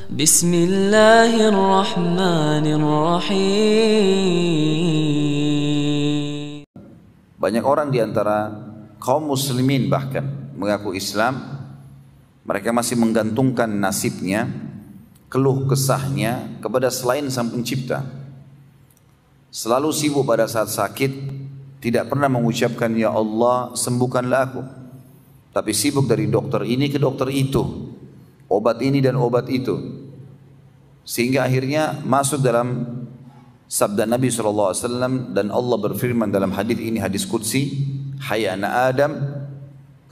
Bismillahirrahmanirrahim. Banyak orang di antara kaum muslimin bahkan mengaku Islam, mereka masih menggantungkan nasibnya, keluh kesahnya kepada selain Sang Pencipta. Selalu sibuk pada saat sakit, tidak pernah mengucapkan ya Allah sembuhkanlah aku, tapi sibuk dari dokter ini ke dokter itu, obat ini dan obat itu, sehingga akhirnya masuk dalam sabda Nabi SAW, dan Allah berfirman dalam hadis ini, hadis qudsi, hai anak Adam,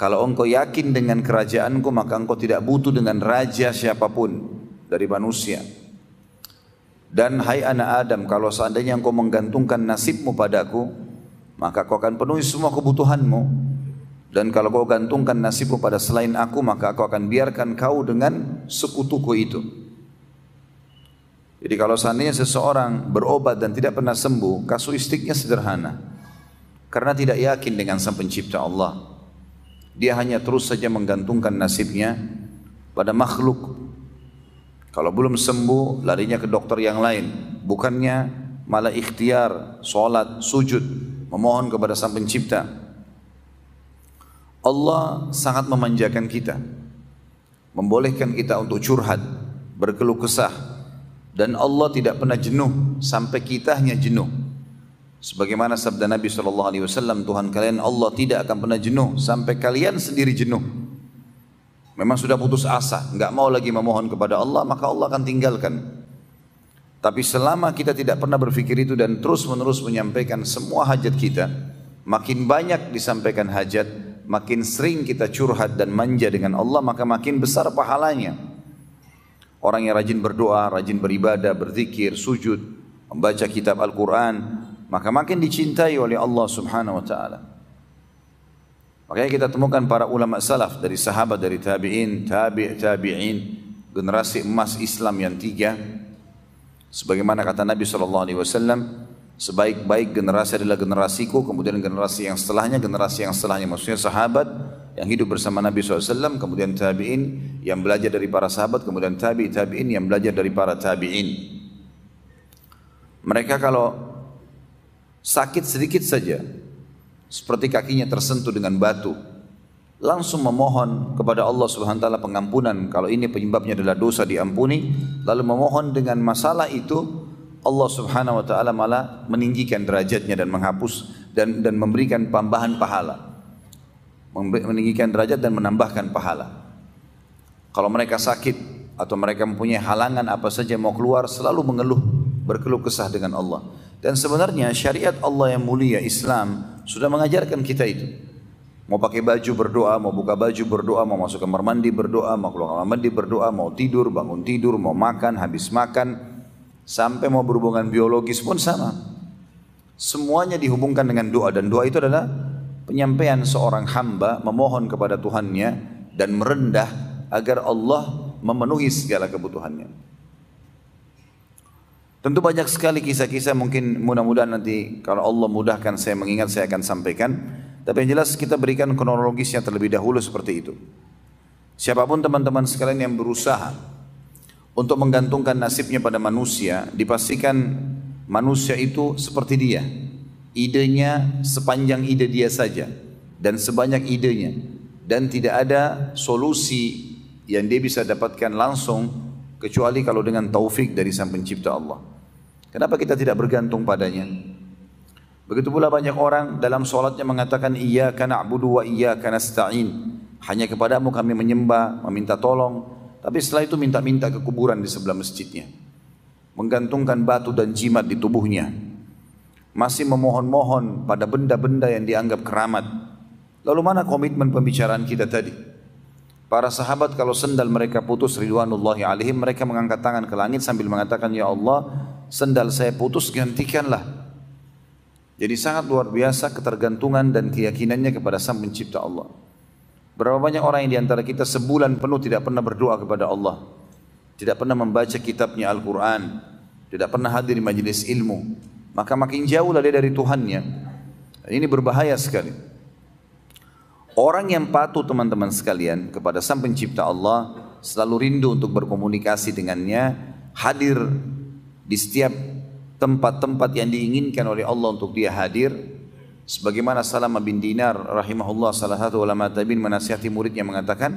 kalau engkau yakin dengan kerajaanku maka engkau tidak butuh dengan raja siapapun dari manusia. Dan hai anak Adam, kalau seandainya engkau menggantungkan nasibmu padaku, maka kau akan penuhi semua kebutuhanmu. Dan kalau kau gantungkan nasibmu pada selain aku, maka aku akan biarkan kau dengan sekutuku itu. Jadi kalau seandainya seseorang berobat dan tidak pernah sembuh, kasuistiknya sederhana. Karena tidak yakin dengan Sang Pencipta Allah. Dia hanya terus saja menggantungkan nasibnya pada makhluk. Kalau belum sembuh, larinya ke dokter yang lain. Bukannya malah ikhtiar, sholat, sujud, memohon kepada Sang Pencipta. Allah sangat memanjakan kita, membolehkan kita untuk curhat, berkeluh kesah, dan Allah tidak pernah jenuh sampai kita hanya jenuh. Sebagaimana sabda Nabi SAW, Tuhan kalian Allah tidak akan pernah jenuh sampai kalian sendiri jenuh. Memang sudah putus asa, nggak mau lagi memohon kepada Allah, maka Allah akan tinggalkan. Tapi selama kita tidak pernah berpikir itu dan terus menerus menyampaikan semua hajat kita, makin banyak disampaikan hajat, makin sering kita curhat dan manja dengan Allah, maka makin besar pahalanya. Orang yang rajin berdoa, rajin beribadah, berzikir, sujud, membaca kitab Al-Quran, maka makin dicintai oleh Allah Subhanahu wa ta'ala. Makanya kita temukan para ulama salaf, dari sahabat, dari tabi'in, tabi'in, generasi emas Islam yang tiga. Sebagaimana kata Nabi SAW, sebaik-baik generasi adalah generasiku, kemudian generasi yang setelahnya, maksudnya sahabat yang hidup bersama Nabi SAW, kemudian tabi'in yang belajar dari para sahabat, kemudian tabi'in yang belajar dari para tabi'in. Mereka kalau sakit sedikit saja, seperti kakinya tersentuh dengan batu, langsung memohon kepada Allah Subhanahu wa ta'ala pengampunan. Kalau ini penyebabnya adalah dosa, diampuni, lalu memohon dengan masalah itu, Allah Subhanahu wa ta'ala malah meninggikan derajatnya dan menghapus dan memberikan tambahan pahala. Meninggikan derajat dan menambahkan pahala. Kalau mereka sakit atau mereka mempunyai halangan apa saja mau keluar, selalu mengeluh, berkeluh kesah dengan Allah. Dan sebenarnya syariat Allah yang mulia, Islam, sudah mengajarkan kita itu. Mau pakai baju berdoa, mau buka baju berdoa, mau masuk kamar mandi berdoa, mau keluar kamar mandi berdoa, mau tidur, bangun tidur, mau makan, habis makan, sampai mau berhubungan biologis pun sama. Semuanya dihubungkan dengan doa, dan doa itu adalah penyampaian seorang hamba memohon kepada Tuhannya dan merendah agar Allah memenuhi segala kebutuhannya. Tentu banyak sekali kisah-kisah, mungkin mudah-mudahan nanti kalau Allah mudahkan saya mengingat, saya akan sampaikan. Tapi yang jelas kita berikan kronologisnya terlebih dahulu seperti itu. Siapapun teman-teman sekalian yang berusaha untuk menggantungkan nasibnya pada manusia, dipastikan manusia itu seperti dia. Idenya sepanjang ide dia saja dan sebanyak idenya, dan tidak ada solusi yang dia bisa dapatkan langsung kecuali kalau dengan taufik dari Sang Pencipta Allah. Kenapa kita tidak bergantung padanya? Begitu pula banyak orang dalam sholatnya mengatakan iyyaka na'budu wa iyyaka nasta'in, hanya kepadamu kami menyembah, meminta tolong. Tapi setelah itu minta-minta ke kuburan di sebelah masjidnya, menggantungkan batu dan jimat di tubuhnya, masih memohon-mohon pada benda-benda yang dianggap keramat. Lalu mana komitmen pembicaraan kita tadi? Para sahabat kalau sendal mereka putus ridwanullahi alaihim, mereka mengangkat tangan ke langit sambil mengatakan, ya Allah, sendal saya putus, gantikanlah. Jadi sangat luar biasa ketergantungan dan keyakinannya kepada Sang Pencipta Allah. Berapa banyak orang yang diantara kita sebulan penuh tidak pernah berdoa kepada Allah, tidak pernah membaca kitabnya Al-Quran, tidak pernah hadir di majelis ilmu, maka makin jauhlah dia dari Tuhannya. Ini berbahaya sekali. Orang yang patuh teman-teman sekalian kepada Sang Pencipta Allah selalu rindu untuk berkomunikasi dengannya, hadir di setiap tempat-tempat yang diinginkan oleh Allah untuk dia hadir. Sebagaimana Salamah bin Dinar rahimahullah, salah satu ulama tabi'in, menasihati muridnya mengatakan,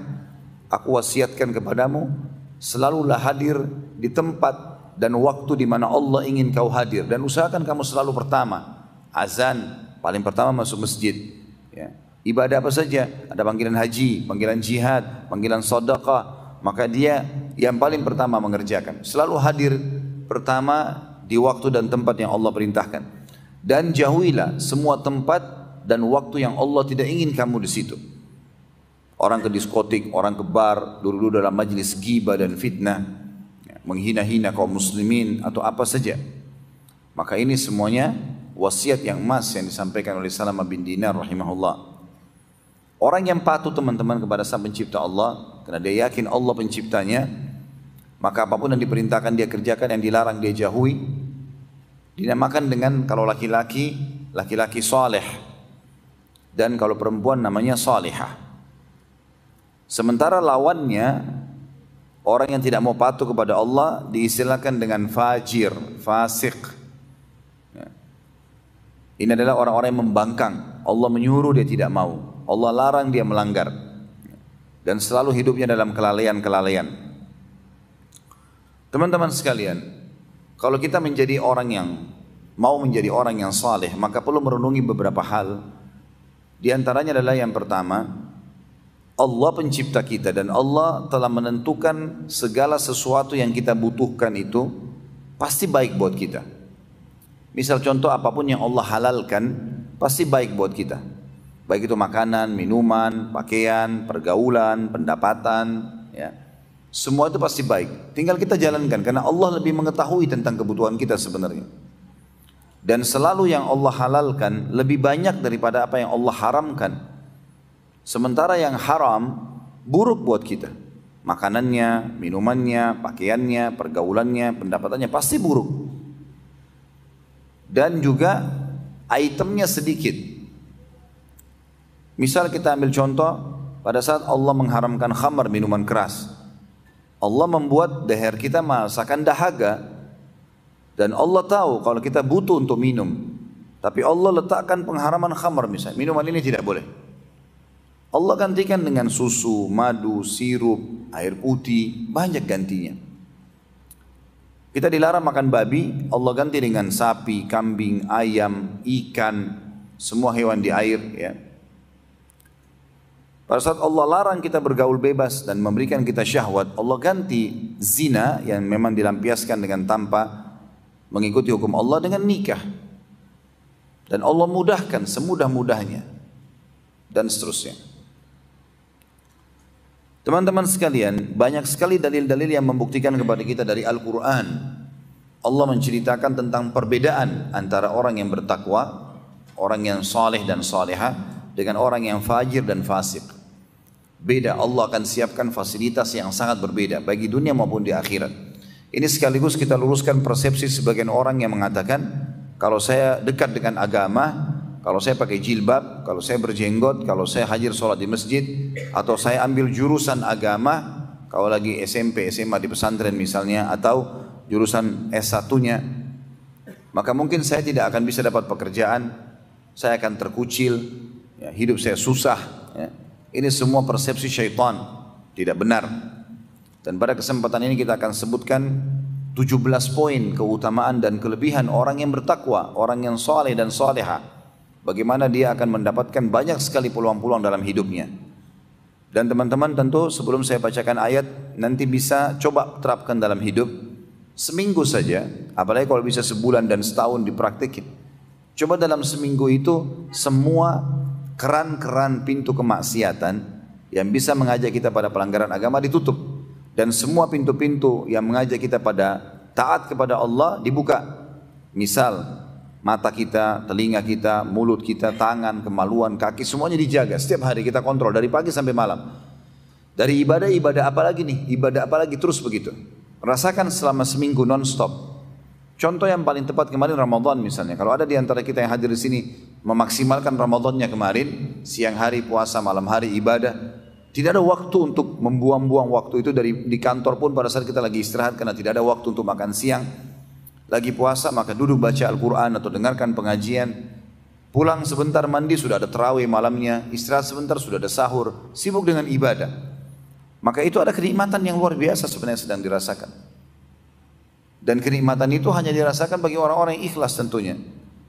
aku wasiatkan kepadamu, selalulah hadir di tempat dan waktu di mana Allah ingin kau hadir, dan usahakan kamu selalu pertama. Azan, paling pertama masuk masjid. Ya. Ibadah apa saja, ada panggilan haji, panggilan jihad, panggilan sedekah, maka dia yang paling pertama mengerjakan. Selalu hadir pertama di waktu dan tempat yang Allah perintahkan. Dan jauhilah semua tempat dan waktu yang Allah tidak ingin kamu di situ. Orang ke diskotik, orang ke bar, duduk dalam majlis ghibah dan fitnah, menghina-hina kaum muslimin atau apa saja. Maka ini semuanya wasiat yang emas yang disampaikan oleh Salamah bin Dinar rahimahullah. Orang yang patuh teman-teman kepada Sang Pencipta Allah, karena dia yakin Allah penciptanya, maka apapun yang diperintahkan dia kerjakan, yang dilarang dia jauhi. Dinamakan dengan, kalau laki-laki, laki-laki saleh, dan kalau perempuan namanya salihah. Sementara lawannya, orang yang tidak mau patuh kepada Allah diistilahkan dengan fajir, fasik. Ini adalah orang-orang yang membangkang. Allah menyuruh dia tidak mau, Allah larang dia melanggar, dan selalu hidupnya dalam kelalaian-kelalaian. Teman-teman sekalian, kalau kita menjadi orang yang mau menjadi orang yang saleh, maka perlu merenungi beberapa hal. Di antaranya adalah yang pertama, Allah pencipta kita dan Allah telah menentukan segala sesuatu yang kita butuhkan itu pasti baik buat kita. Misal contoh, apapun yang Allah halalkan pasti baik buat kita. Baik itu makanan, minuman, pakaian, pergaulan, pendapatan, ya. Semua itu pasti baik. Tinggal kita jalankan karena Allah lebih mengetahui tentang kebutuhan kita sebenarnya. Dan selalu yang Allah halalkan lebih banyak daripada apa yang Allah haramkan. Sementara yang haram buruk buat kita. Makanannya, minumannya, pakaiannya, pergaulannya, pendapatannya pasti buruk. Dan juga itemnya sedikit. Misal kita ambil contoh, pada saat Allah mengharamkan khamar, minuman keras, Allah membuat leher kita merasakan dahaga, dan Allah tahu kalau kita butuh untuk minum, tapi Allah letakkan pengharaman khamar, misalnya minuman ini tidak boleh. Allah gantikan dengan susu, madu, sirup, air putih, banyak gantinya. Kita dilarang makan babi, Allah ganti dengan sapi, kambing, ayam, ikan, semua hewan di air, ya. Pada saat Allah larang kita bergaul bebas dan memberikan kita syahwat, Allah ganti zina yang memang dilampiaskan dengan tanpa mengikuti hukum Allah dengan nikah. Dan Allah mudahkan semudah-mudahnya dan seterusnya. Teman-teman sekalian, banyak sekali dalil-dalil yang membuktikan kepada kita dari Al-Quran. Allah menceritakan tentang perbedaan antara orang yang bertakwa, orang yang saleh dan salihah, dengan orang yang fajir dan fasik. Beda, Allah akan siapkan fasilitas yang sangat berbeda bagi dunia maupun di akhirat. Ini sekaligus kita luruskan persepsi sebagian orang yang mengatakan, kalau saya dekat dengan agama, kalau saya pakai jilbab, kalau saya berjenggot, kalau saya hadir sholat di masjid, atau saya ambil jurusan agama, kalau lagi SMP, SMA di pesantren misalnya, atau jurusan S1-nya, maka mungkin saya tidak akan bisa dapat pekerjaan, saya akan terkucil, ya, hidup saya susah, ya. Ini semua persepsi syaitan, tidak benar. Dan pada kesempatan ini kita akan sebutkan 17 poin keutamaan dan kelebihan orang yang bertakwa, orang yang saleh dan salihah. Bagaimana dia akan mendapatkan banyak sekali peluang-peluang dalam hidupnya. Dan teman-teman tentu sebelum saya bacakan ayat, nanti bisa coba terapkan dalam hidup. Seminggu saja, apalagi kalau bisa sebulan dan setahun dipraktikin. Coba dalam seminggu itu semua keran-keran pintu kemaksiatan yang bisa mengajak kita pada pelanggaran agama ditutup, dan semua pintu-pintu yang mengajak kita pada taat kepada Allah dibuka. Misal mata kita, telinga kita, mulut kita, tangan, kemaluan, kaki, semuanya dijaga. Setiap hari kita kontrol dari pagi sampai malam. Dari ibadah apa lagi nih? Ibadah apa lagi? Terus begitu. Rasakan selama seminggu non-stop. Contoh yang paling tepat kemarin Ramadan misalnya. Kalau ada di antara kita yang hadir di sini memaksimalkan Ramadannya kemarin, siang hari puasa, malam hari ibadah, Tidak ada waktu untuk membuang-buang waktu itu di kantor pun pada saat kita lagi istirahat karena tidak ada waktu untuk makan siang. Lagi puasa maka duduk baca Al-Quran atau dengarkan pengajian. Pulang sebentar mandi sudah ada tarawih malamnya, istirahat sebentar sudah ada sahur, sibuk dengan ibadah. Maka itu ada kenikmatan yang luar biasa sebenarnya sedang dirasakan. Dan kenikmatan itu hanya dirasakan bagi orang-orang yang ikhlas tentunya.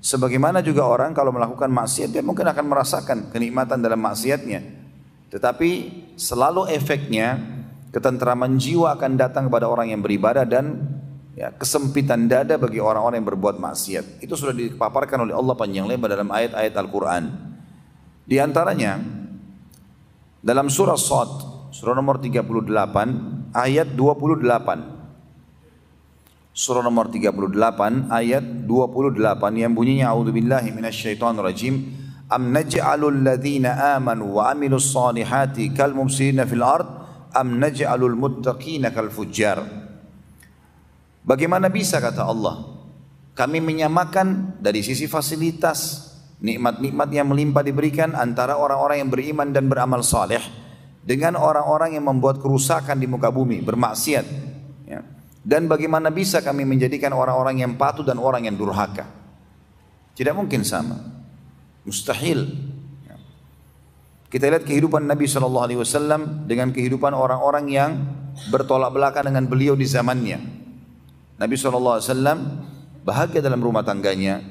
Sebagaimana juga orang kalau melakukan maksiat dia mungkin akan merasakan kenikmatan dalam maksiatnya. Tetapi selalu efeknya ketentraman jiwa akan datang kepada orang yang beribadah dan kesempitan dada bagi orang-orang yang berbuat maksiat. Itu sudah dipaparkan oleh Allah panjang lebar dalam ayat-ayat Al-Quran. Di antaranya dalam surah Shad, surah nomor 38 ayat 28. Surah nomor 38 ayat 28 yang bunyinya a'udzubillahi minasyaitonirrajim. Am naj'alul ladzina amanu wa amilus solihati kal mufsidina fil ard am naj'alul muttaqina kal fujjar. Bagaimana bisa kata Allah kami menyamakan dari sisi fasilitas nikmat-nikmat yang melimpah diberikan antara orang-orang yang beriman dan beramal saleh dengan orang-orang yang membuat kerusakan di muka bumi bermaksiat ya. Dan bagaimana bisa kami menjadikan orang-orang yang patuh dan orang yang durhaka? Tidak mungkin sama. Mustahil. Kita lihat kehidupan Nabi SAW dengan kehidupan orang-orang yang bertolak belakang dengan beliau di zamannya. Nabi SAW bahagia dalam rumah tangganya,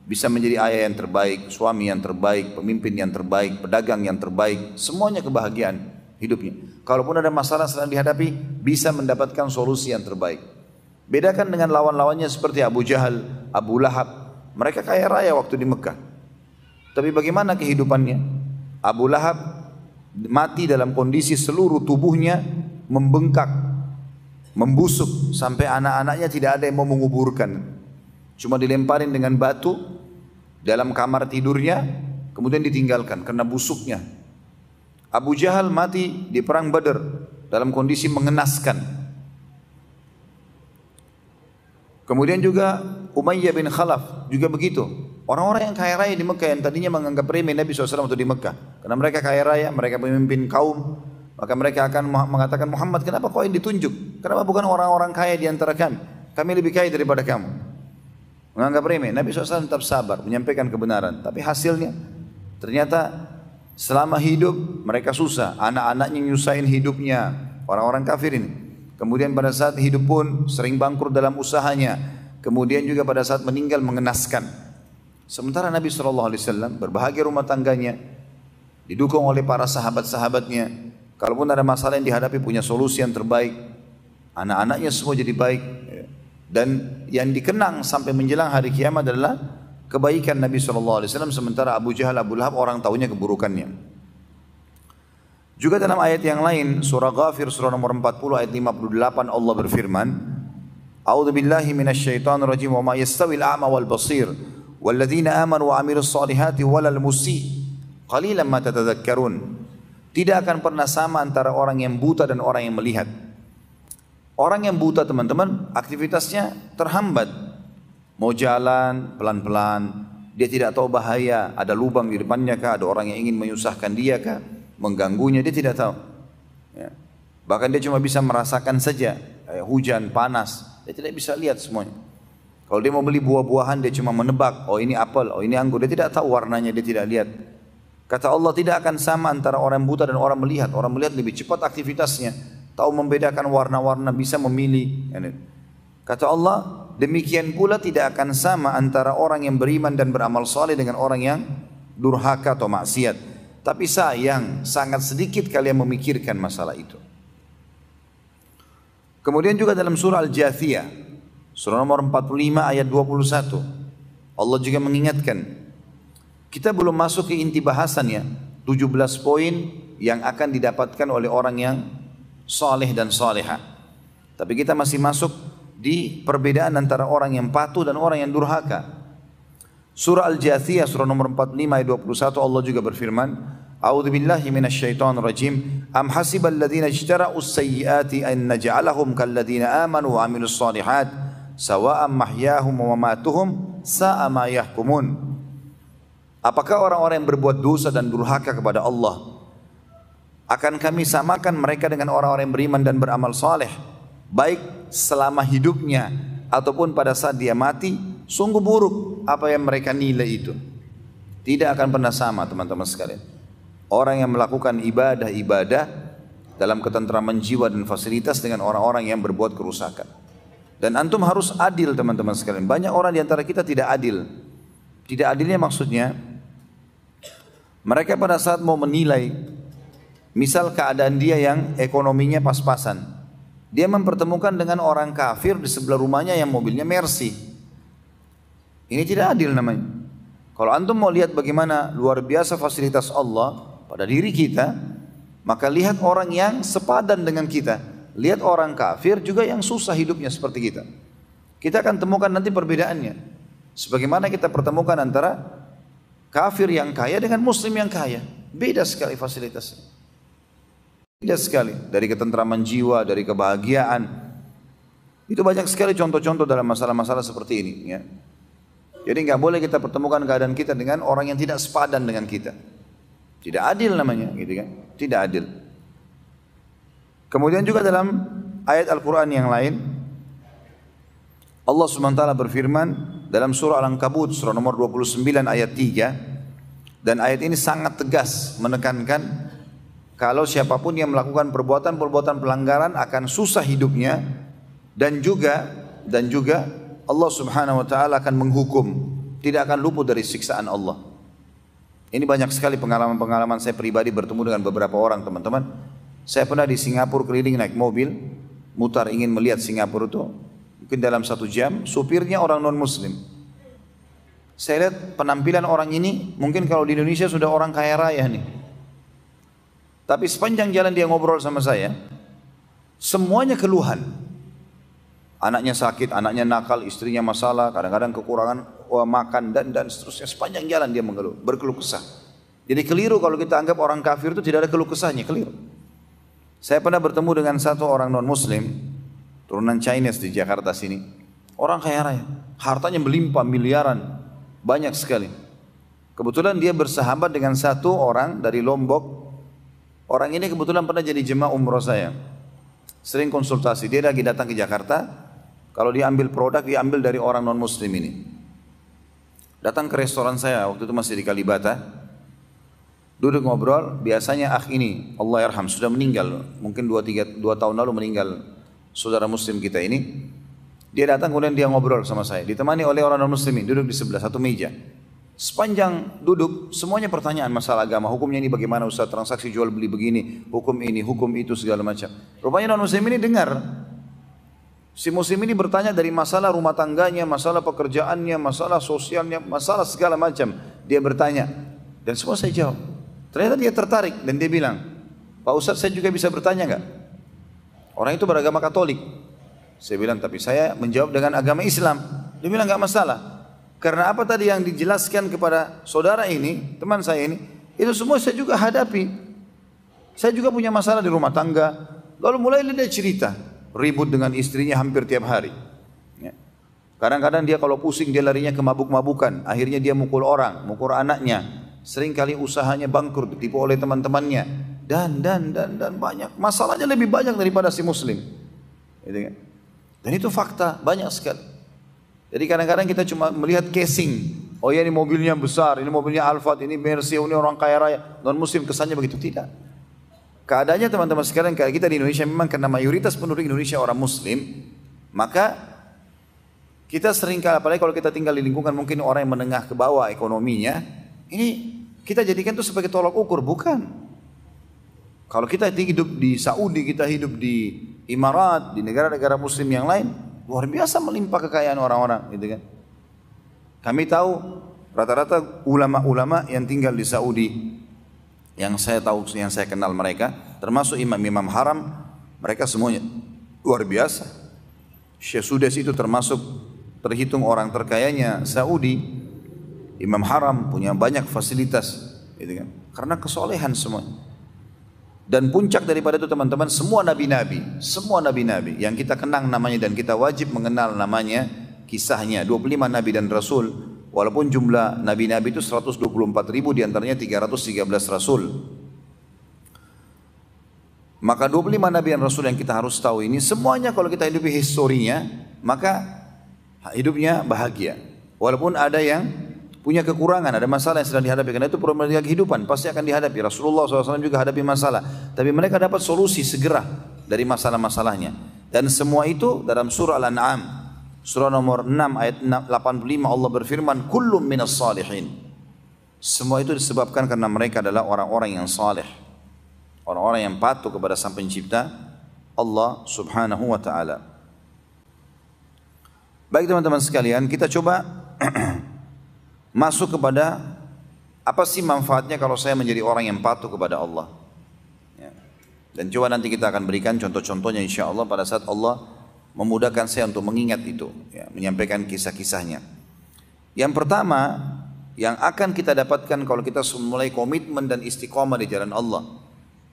bisa menjadi ayah yang terbaik, suami yang terbaik, pemimpin yang terbaik, pedagang yang terbaik, semuanya kebahagiaan hidupnya. Kalaupun ada masalah sedang dihadapi, bisa mendapatkan solusi yang terbaik. Bedakan dengan lawan-lawannya seperti Abu Jahal, Abu Lahab, mereka kaya raya waktu di Mekah. Tapi bagaimana kehidupannya? Abu Lahab mati dalam kondisi seluruh tubuhnya membengkak, membusuk sampai anak-anaknya tidak ada yang mau menguburkan. Cuma dilemparin dengan batu dalam kamar tidurnya, kemudian ditinggalkan karena busuknya. Abu Jahal mati di perang Badar dalam kondisi mengenaskan. Kemudian juga Umayyah bin Khalaf juga begitu. Orang-orang yang kaya raya di Mekah yang tadinya menganggap remeh Nabi SAW waktu di Mekah. Karena mereka kaya raya, mereka pemimpin kaum. Maka mereka akan mengatakan, Muhammad kenapa kau yang ditunjuk? Kenapa bukan orang-orang kaya di antara kami? Kami lebih kaya daripada kamu. Menganggap remeh. Nabi SAW tetap sabar, menyampaikan kebenaran. Tapi hasilnya ternyata selama hidup mereka susah. Anak-anaknya nyusahin hidupnya. Orang-orang kafir ini. Kemudian pada saat hidup pun sering bangkrut dalam usahanya. Kemudian juga pada saat meninggal mengenaskan. Sementara Nabi SAW berbahagia rumah tangganya, didukung oleh para sahabat-sahabatnya. Kalaupun ada masalah yang dihadapi punya solusi yang terbaik. Anak-anaknya semua jadi baik. Dan yang dikenang sampai menjelang hari kiamat adalah kebaikan Nabi SAW. Sementara Abu Jahal, Abu Lahab orang tahunya keburukannya. Juga dalam ayat yang lain, surah Ghafir, surah nomor 40 ayat 58 Allah berfirman, A'udzu billahi minasyaitonir rajim wa ma yastawil a'ma wal basir walladzina amanu wa 'amilus solihati walal musii qalilan ma tatadzakkarun. Tidak akan pernah sama antara orang yang buta dan orang yang melihat. Orang yang buta teman-teman aktivitasnya terhambat. Mau jalan pelan-pelan, dia tidak tahu bahaya, ada lubang di depannya kah, ada orang yang ingin menyusahkan dia kah, mengganggunya, dia tidak tahu. Ya. Bahkan dia cuma bisa merasakan saja hujan, panas, dia tidak bisa lihat semuanya. Kalau dia mau beli buah-buahan dia cuma menebak, oh ini apel, oh ini anggur, dia tidak tahu warnanya, dia tidak lihat. Kata Allah tidak akan sama antara orang buta dan orang melihat. Orang melihat lebih cepat aktivitasnya, tahu membedakan warna-warna, bisa memilih. Kata Allah, demikian pula tidak akan sama antara orang yang beriman dan beramal saleh dengan orang yang durhaka atau maksiat. Tapi sayang, sangat sedikit kalian memikirkan masalah itu. Kemudian juga dalam surah Al-Jathiyah, surah nomor 45 ayat 21, Allah juga mengingatkan, kita belum masuk ke inti bahasannya, 17 poin yang akan didapatkan oleh orang yang saleh dan salehah. Tapi kita masih masuk di perbedaan antara orang yang patuh dan orang yang durhaka. Surah Al-Jathiyah surah nomor 45 ayat 21 Allah juga berfirman, A'udzu billahi minasyaitonir rajim. Am hasibal ladzina ijtara'us sayyiati an naj'alahum kal ladzina amanu wa 'amilus shalihat sawa'an mahyahum wa mamatuhum sa'a ma yahkumun. Apakah orang-orang yang berbuat dosa dan durhaka kepada Allah akan kami samakan mereka dengan orang-orang yang beriman dan beramal saleh, baik selama hidupnya ataupun pada saat dia mati. Sungguh buruk apa yang mereka nilai itu. Tidak akan pernah sama teman-teman sekalian. Orang yang melakukan ibadah-ibadah dalam ketentraman jiwa dan fasilitas dengan orang-orang yang berbuat kerusakan. Dan antum harus adil teman-teman sekalian. Banyak orang di antara kita tidak adil. Tidak adilnya maksudnya, mereka pada saat mau menilai, misal keadaan dia yang ekonominya pas-pasan, dia mempertemukan dengan orang kafir di sebelah rumahnya yang mobilnya Mercy. Ini tidak adil namanya. Kalau antum mau lihat bagaimana luar biasa fasilitas Allah pada diri kita, maka lihat orang yang sepadan dengan kita. Lihat orang kafir juga yang susah hidupnya seperti kita. Kita akan temukan nanti perbedaannya. Sebagaimana kita pertemukan antara kafir yang kaya dengan muslim yang kaya. Beda sekali fasilitasnya. Beda sekali. Dari ketentraman jiwa, dari kebahagiaan. Itu banyak sekali contoh-contoh dalam masalah-masalah seperti ini. Ya. Jadi nggak boleh kita pertemukan keadaan kita dengan orang yang tidak sepadan dengan kita. Tidak adil namanya, gitu kan? Tidak adil. Kemudian juga dalam ayat Al-Quran yang lain, Allah SWT berfirman dalam surah Al-Ankabut, surah nomor 29 ayat 3, dan ayat ini sangat tegas menekankan kalau siapapun yang melakukan perbuatan-perbuatan pelanggaran akan susah hidupnya, dan juga Allah Subhanahu wa taala akan menghukum, tidak akan luput dari siksaan Allah. Ini banyak sekali pengalaman-pengalaman saya pribadi bertemu dengan beberapa orang teman-teman. Saya pernah di Singapura keliling naik mobil, mutar ingin melihat Singapura itu. Mungkin dalam 1 jam, supirnya orang non-muslim. Saya lihat penampilan orang ini, mungkin kalau di Indonesia sudah orang kaya raya nih. Tapi sepanjang jalan dia ngobrol sama saya, semuanya keluhan. Anaknya sakit, anaknya nakal, istrinya masalah, kadang-kadang kekurangan makan dan seterusnya. Sepanjang jalan dia mengeluh, berkeluh kesah. Jadi keliru kalau kita anggap orang kafir itu tidak ada keluh kesahnya, keliru. Saya pernah bertemu dengan satu orang non-muslim, turunan Chinese di Jakarta sini. Orang kaya raya, hartanya melimpah miliaran, banyak sekali. Kebetulan dia bersahabat dengan satu orang dari Lombok. Orang ini kebetulan pernah jadi jemaah umroh saya. Sering konsultasi, dia lagi datang ke Jakarta. Kalau dia ambil produk, dia ambil dari orang non-muslim ini. Datang ke restoran saya, waktu itu masih di Kalibata. Duduk ngobrol, biasanya ini, Allah yarham, sudah meninggal. Mungkin 2 tahun lalu meninggal saudara muslim kita ini. Dia datang kemudian dia ngobrol sama saya. Ditemani oleh orang non-muslimin, duduk di sebelah satu meja. Sepanjang duduk, semuanya pertanyaan masalah agama. Hukumnya ini bagaimana Ustaz, transaksi jual beli begini, hukum ini, hukum itu, segala macam. Rupanya non-muslim ini dengar. Si muslim ini bertanya dari masalah rumah tangganya, masalah pekerjaannya, masalah sosialnya, masalah segala macam. Dia bertanya. Dan semua saya jawab. Ternyata dia tertarik dan dia bilang, Pak Ustaz saya juga bisa bertanya enggak? Orang itu beragama Katolik. Saya bilang, tapi saya menjawab dengan agama Islam. Dia bilang enggak masalah. Karena apa tadi yang dijelaskan kepada saudara ini, teman saya ini, itu semua saya juga hadapi. Saya juga punya masalah di rumah tangga. Lalu mulai dia cerita, ribut dengan istrinya hampir tiap hari. Kadang-kadang dia kalau pusing dia larinya ke mabuk-mabukan. Akhirnya dia mukul orang, mukul anaknya. Seringkali usahanya bangkrut, ditipu oleh teman-temannya. Dan banyak. Masalahnya lebih banyak daripada si muslim. Dan itu fakta, banyak sekali. Jadi kadang-kadang kita cuma melihat casing. Oh ya ini mobilnya besar, ini mobilnya Alphard, ini Mercy, ini orang kaya raya. Non-muslim kesannya begitu, tidak. Keadaannya teman-teman sekalian, kayak kita di Indonesia memang karena mayoritas penduduk Indonesia orang muslim, maka kita seringkali, apalagi kalau kita tinggal di lingkungan mungkin orang yang menengah ke bawah ekonominya, ini kita jadikan itu sebagai tolak ukur, bukan. Kalau kita hidup di Saudi, kita hidup di Imarat, di negara-negara muslim yang lain, luar biasa melimpah kekayaan orang-orang, gitu kan. Kami tahu rata-rata ulama-ulama yang tinggal di Saudi, yang saya tahu, yang saya kenal mereka, termasuk imam-imam haram, mereka semuanya luar biasa. Syekh Sudes itu terhitung orang terkayanya Saudi. Imam haram punya banyak fasilitas, gitu kan? Karena kesolehan semua. Dan puncak daripada itu teman-teman, semua nabi-nabi yang kita kenang namanya dan kita wajib mengenal namanya, kisahnya, 25 nabi dan rasul. Walaupun jumlah nabi-nabi itu 124.000, diantaranya 313 rasul. Maka 25 Nabi dan Rasul yang kita harus tahu ini, semuanya kalau kita hidupi historinya, maka hidupnya bahagia. Walaupun ada yang punya kekurangan, ada masalah yang sedang dihadapi, karena itu problematika kehidupan, pasti akan dihadapi. Rasulullah SAW juga hadapi masalah, tapi mereka dapat solusi segera dari masalah-masalahnya. Dan semua itu dalam surah Al-An'am, surah nomor 6 ayat 85, Allah berfirman, kullum minas salihin. Semua itu disebabkan karena mereka adalah orang-orang yang saleh, orang-orang yang patuh kepada Sang Pencipta Allah Subhanahu wa taala. Baik teman-teman sekalian, kita coba masuk kepada apa sih manfaatnya kalau saya menjadi orang yang patuh kepada Allah. Ya. Dan coba nanti kita akan berikan contoh-contohnya insya Allah pada saat Allah memudahkan saya untuk mengingat itu, ya, menyampaikan kisah-kisahnya. Yang pertama yang akan kita dapatkan kalau kita mulai komitmen dan istiqomah di jalan Allah.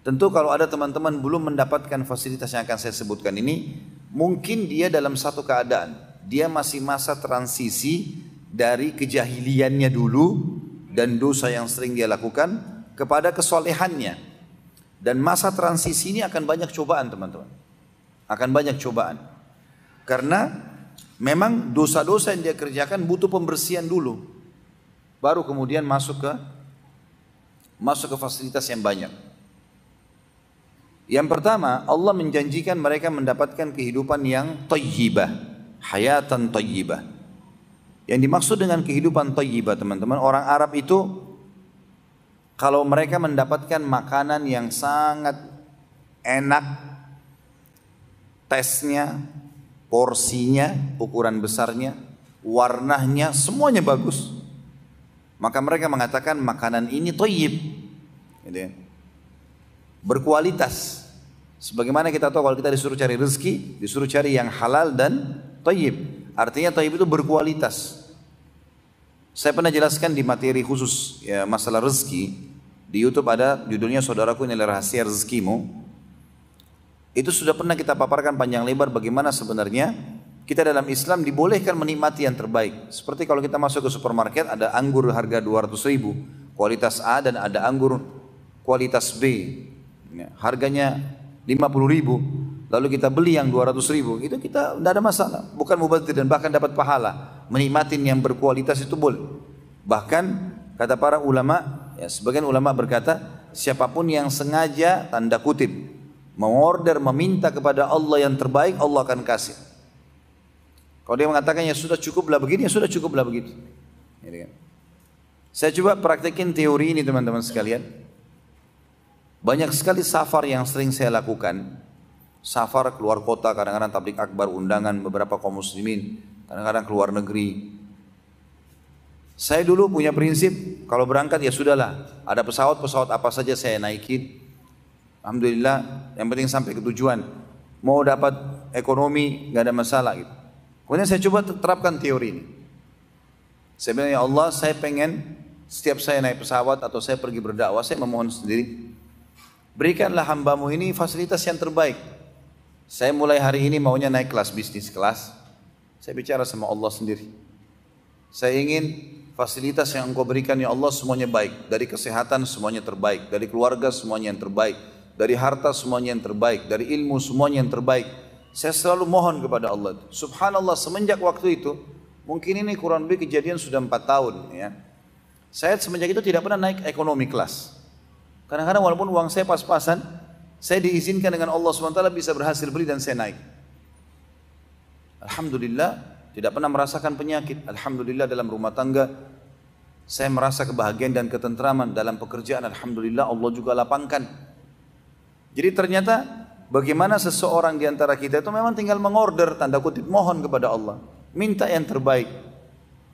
Tentu kalau ada teman-teman belum mendapatkan fasilitas yang akan saya sebutkan ini, mungkin dia dalam satu keadaan, dia masih masa transisi dari kejahiliannya dulu dan dosa yang sering dia lakukan kepada kesolehannya. Dan masa transisi ini akan banyak cobaan teman-teman. Akan banyak cobaan. Karena memang dosa-dosa yang dia kerjakan butuh pembersihan dulu. Baru kemudian masuk ke fasilitas yang banyak. Yang pertama, Allah menjanjikan mereka mendapatkan kehidupan yang thayyibah, hayatan thayyibah. Yang dimaksud dengan kehidupan thayyibah teman-teman, orang Arab itu kalau mereka mendapatkan makanan yang sangat enak, tesnya, porsinya, ukuran besarnya, warnanya, semuanya bagus, maka mereka mengatakan makanan ini thayyib, gitu ya, berkualitas. Sebagaimana kita tahu kalau kita disuruh cari rezeki, disuruh cari yang halal dan thayyib. Artinya thayyib itu berkualitas. Saya pernah jelaskan di materi khusus ya, masalah rezeki. Di YouTube ada judulnya Saudaraku Inilah Rahasia Rezekimu. Itu sudah pernah kita paparkan panjang lebar bagaimana sebenarnya kita dalam Islam dibolehkan menikmati yang terbaik. Seperti kalau kita masuk ke supermarket, ada anggur harga 200.000 kualitas A dan ada anggur kualitas B ya, harganya 50.000, lalu kita beli yang 200.000, itu kita tidak ada masalah, bukan mubazir dan bahkan dapat pahala. Menikmatin yang berkualitas itu boleh. Bahkan kata para ulama, ya, sebagian ulama berkata, siapapun yang sengaja tanda kutip mengorder, meminta kepada Allah yang terbaik, Allah akan kasih. Kalau dia mengatakan ya sudah cukuplah begini, ya sudah cukuplah begitu. Saya coba praktekin teori ini teman-teman sekalian. Banyak sekali safar yang sering saya lakukan. Safar keluar kota, kadang-kadang tablik akbar, undangan beberapa kaum muslimin, kadang-kadang keluar negeri. Saya dulu punya prinsip, kalau berangkat ya sudahlah, ada pesawat apa saja saya naikin. Alhamdulillah, yang penting sampai ke tujuan. Mau dapat ekonomi, gak ada masalah gitu. Kemudian saya coba terapkan teori ini. Saya bilang, ya Allah, saya pengen setiap saya naik pesawat atau saya pergi berdakwah, saya memohon sendiri, berikanlah hambamu ini fasilitas yang terbaik. Saya mulai hari ini maunya naik kelas bisnis kelas. Saya bicara sama Allah sendiri. Saya ingin fasilitas yang engkau berikan ya Allah semuanya baik. Dari kesehatan semuanya terbaik. Dari keluarga semuanya yang terbaik. Dari harta semuanya yang terbaik. Dari ilmu semuanya yang terbaik. Saya selalu mohon kepada Allah. Subhanallah, semenjak waktu itu, mungkin ini kurang lebih kejadian sudah 4 tahun ya. Saya semenjak itu tidak pernah naik ekonomi kelas. Kadang-kadang walaupun uang saya pas-pasan, saya diizinkan dengan Allah SWT bisa berhasil beli dan saya naik. Alhamdulillah, tidak pernah merasakan penyakit. Alhamdulillah dalam rumah tangga, saya merasa kebahagiaan dan ketentraman. Dalam pekerjaan, Alhamdulillah Allah juga lapangkan. Jadi ternyata bagaimana seseorang di antara kita itu memang tinggal mengorder, tanda kutip, mohon kepada Allah. Minta yang terbaik.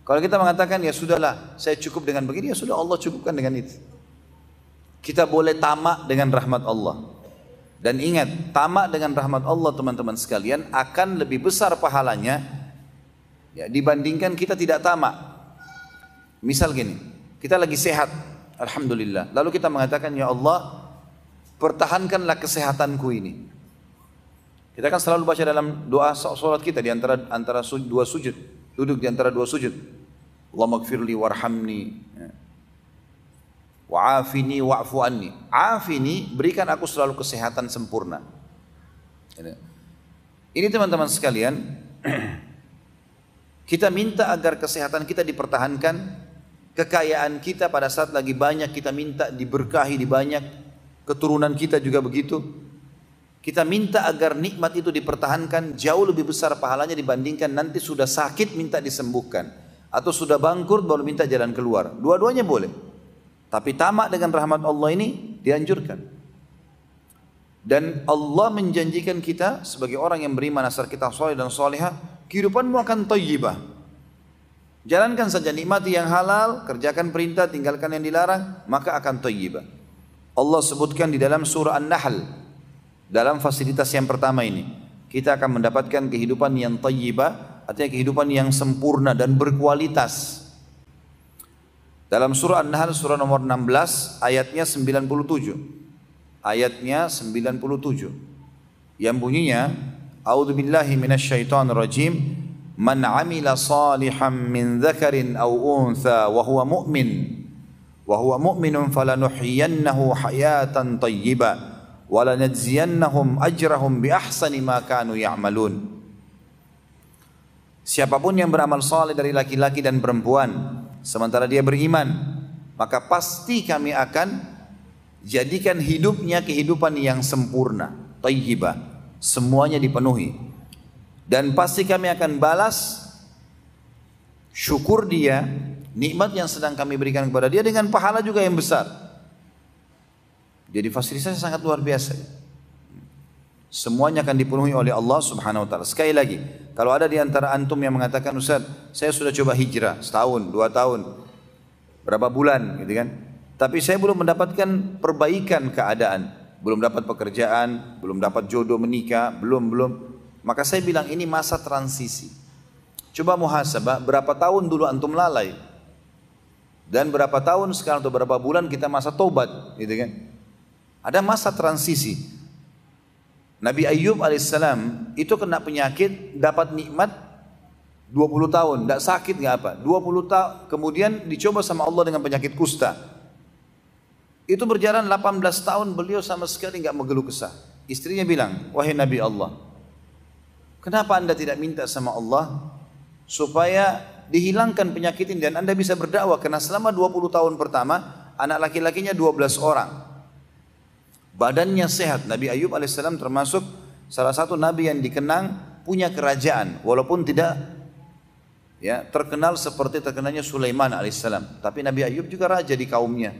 Kalau kita mengatakan ya sudahlah, saya cukup dengan begini, ya sudah Allah cukupkan dengan itu. Kita boleh tamak dengan rahmat Allah. Dan ingat, tamak dengan rahmat Allah teman-teman sekalian akan lebih besar pahalanya ya, dibandingkan kita tidak tamak. Misal gini, kita lagi sehat, Alhamdulillah. Lalu kita mengatakan, ya Allah, pertahankanlah kesehatanku ini. Kita kan selalu baca dalam doa salat kita di antara dua sujud, duduk di antara dua sujud. Allahumma gfirli warhamni. Wa'afini wa'fu anni. Afini, berikan aku selalu kesehatan sempurna. Ini teman-teman sekalian, kita minta agar kesehatan kita dipertahankan, kekayaan kita pada saat lagi banyak kita minta diberkahi di banyak, keturunan kita juga begitu. Kita minta agar nikmat itu dipertahankan, jauh lebih besar pahalanya dibandingkan nanti sudah sakit minta disembuhkan, atau sudah bangkrut baru minta jalan keluar. Dua-duanya boleh. Tapi tamak dengan rahmat Allah ini dianjurkan. Dan Allah menjanjikan kita sebagai orang yang beriman asal kita soleh dan solehah, kehidupanmu akan thayyibah. Jalankan saja, nikmati yang halal, kerjakan perintah, tinggalkan yang dilarang, maka akan thayyibah. Allah sebutkan di dalam surah An-Nahl, dalam fasilitas yang pertama ini, kita akan mendapatkan kehidupan yang thayyibah, artinya kehidupan yang sempurna dan berkualitas. Dalam surah An-Nahl surah nomor 16 ayatnya 97. Ayatnya 97 yang bunyinya, A'udzubillahi minasyaitonirrajim, man 'amila salihan min dzakarin aw untha wa huwa mu'minun falanuhyiyannahu hayatan thayyibah wa lanajziyannahum ajrahum bi ahsani ma kanu ya'malun. Siapapun yang beramal saleh dari laki-laki dan perempuan sementara dia beriman, maka pasti kami akan jadikan hidupnya kehidupan yang sempurna, thayyibah, semuanya dipenuhi. Dan pasti kami akan balas syukur dia, nikmat yang sedang kami berikan kepada dia dengan pahala juga yang besar. Jadi fasilitasnya sangat luar biasa. Semuanya akan dipenuhi oleh Allah Subhanahu wa taala. Sekali lagi, kalau ada di antara antum yang mengatakan, Ustaz, saya sudah coba hijrah setahun, 2 tahun, berapa bulan gitu kan, tapi saya belum mendapatkan perbaikan keadaan, belum dapat pekerjaan, belum dapat jodoh menikah, belum. Maka saya bilang ini masa transisi. Coba muhasabah, berapa tahun dulu antum lalai, dan berapa tahun sekarang atau berapa bulan kita masa tobat, gitu kan? Ada masa transisi. Nabi Ayyub alaihissalam itu kena penyakit, dapat nikmat 20 tahun, tidak sakit nggak apa. 20 tahun kemudian dicoba sama Allah dengan penyakit kusta. Itu berjalan 18 tahun beliau sama sekali enggak mengeluh kesah. Istrinya bilang, wahai Nabi Allah, kenapa anda tidak minta sama Allah supaya dihilangkan penyakit ini dan anda bisa berdakwah? Karena selama 20 tahun pertama anak laki-lakinya 12 orang, badannya sehat. Nabi Ayyub alaihissalam termasuk salah satu nabi yang dikenang punya kerajaan, walaupun tidak terkenal seperti terkenalnya Sulaiman alaihissalam, tapi Nabi Ayyub juga raja di kaumnya.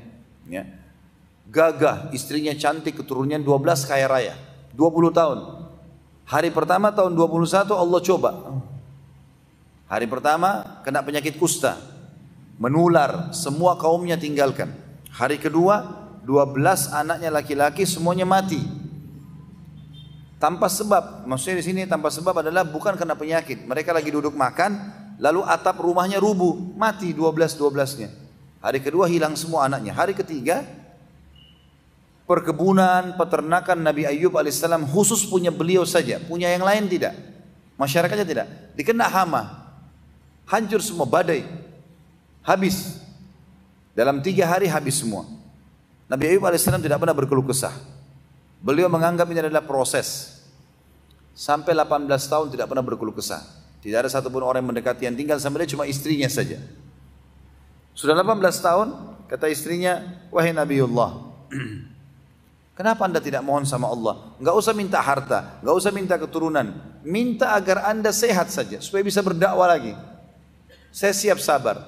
Gagah, istrinya cantik, keturunannya 12 kaya raya, 20 tahun. Hari pertama tahun 21 Allah coba. Hari pertama kena penyakit kusta, menular, semua kaumnya tinggalkan. Hari kedua 12 anaknya laki-laki semuanya mati. Tanpa sebab, maksudnya di sini tanpa sebab adalah bukan karena penyakit. Mereka lagi duduk makan, lalu atap rumahnya rubuh, mati 12-12-nya. Hari kedua hilang semua anaknya. Hari ketiga, perkebunan, peternakan Nabi Ayyub alaihissalam khusus punya beliau saja, punya yang lain tidak, masyarakatnya tidak, dikena hama, hancur semua, badai, habis, dalam 3 hari habis semua. Nabi Ayyub alaihissalam tidak pernah berkeluh kesah, beliau menganggap ini adalah proses, sampai 18 tahun tidak pernah berkeluh kesah, tidak ada satupun orang yang mendekati, yang tinggal sama dia cuma istrinya saja. Sudah 18 tahun, kata istrinya, wahai Nabiullah, kenapa anda tidak mohon sama Allah? Enggak usah minta harta, enggak usah minta keturunan, minta agar anda sehat saja supaya bisa berdakwah lagi. Saya siap sabar.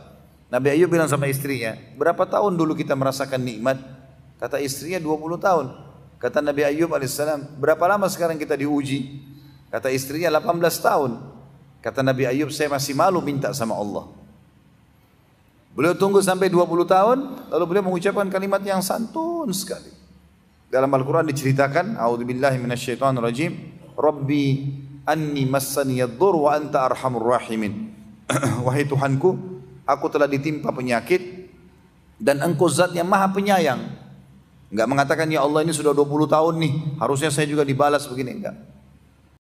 Nabi Ayyub bilang sama istrinya, berapa tahun dulu kita merasakan nikmat? Kata istrinya 20 tahun. Kata Nabi Ayyub alaihissalam, berapa lama sekarang kita diuji? Kata istrinya 18 tahun. Kata Nabi Ayyub, saya masih malu minta sama Allah. Beliau tunggu sampai 20 tahun, lalu beliau mengucapkan kalimat yang santun sekali. Dalam Al-Quran diceritakan, A'udzubillahi minasyaitonirrajim, Rabbi anni massani yadhur wa anta arhamur rahimin. Wahai Tuhanku, aku telah ditimpa penyakit dan engkau zat yang maha penyayang. Enggak mengatakan, ya Allah ini sudah 20 tahun nih, harusnya saya juga dibalas begini, enggak.